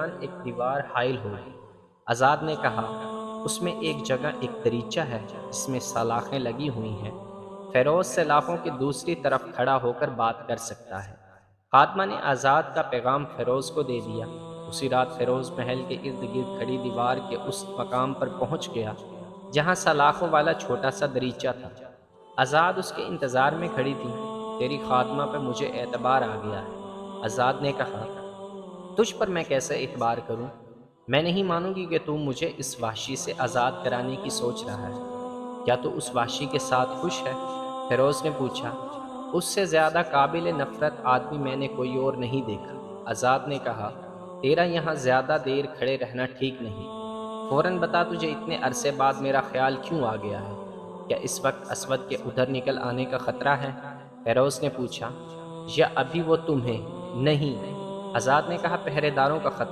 درمیان ایک دیوار حائل ہو گئی۔ آزاد نے کہا، اس میں ایک جگہ ایک دریچہ ہے جس میں سلاخیں لگی ہوئی ہیں، فیروز سلاخوں کی دوسری طرف کھڑا ہو کر بات کر سکتا ہے۔ خاتمہ نے آزاد کا پیغام فیروز کو دے دیا۔ اسی رات فیروز محل کے ارد گرد کھڑی دیوار کے اس مقام پر پہنچ گیا جہاں سلاخوں والا چھوٹا سا دریچہ تھا۔ آزاد اس کے انتظار میں کھڑی تھی۔ تیری خاتمہ پہ مجھے اعتبار آ گیا ہے، آزاد نے کہا۔ تجھ پر میں کیسے اعتبار کروں؟ میں نہیں مانوں گی کہ تو مجھے اس وحشی سے آزاد کرانے کی سوچ رہا ہے۔ کیا تو اس وحشی کے ساتھ خوش ہے؟ فیروز نے پوچھا۔ اس سے زیادہ قابل نفرت آدمی میں نے کوئی اور نہیں دیکھا، آزاد نے کہا۔ تیرا یہاں زیادہ دیر کھڑے رہنا ٹھیک نہیں۔ فوراً بتا تجھے اتنے عرصے بعد میرا خیال کیوں آ گیا ہے؟ کیا اس وقت اسود کے ادھر نکل آنے کا خطرہ ہے؟ فیروز نے پوچھا۔ یا ابھی وہ تمہیں نہیں؟ آزاد نے کہا، پہرے داروں کا خطرہ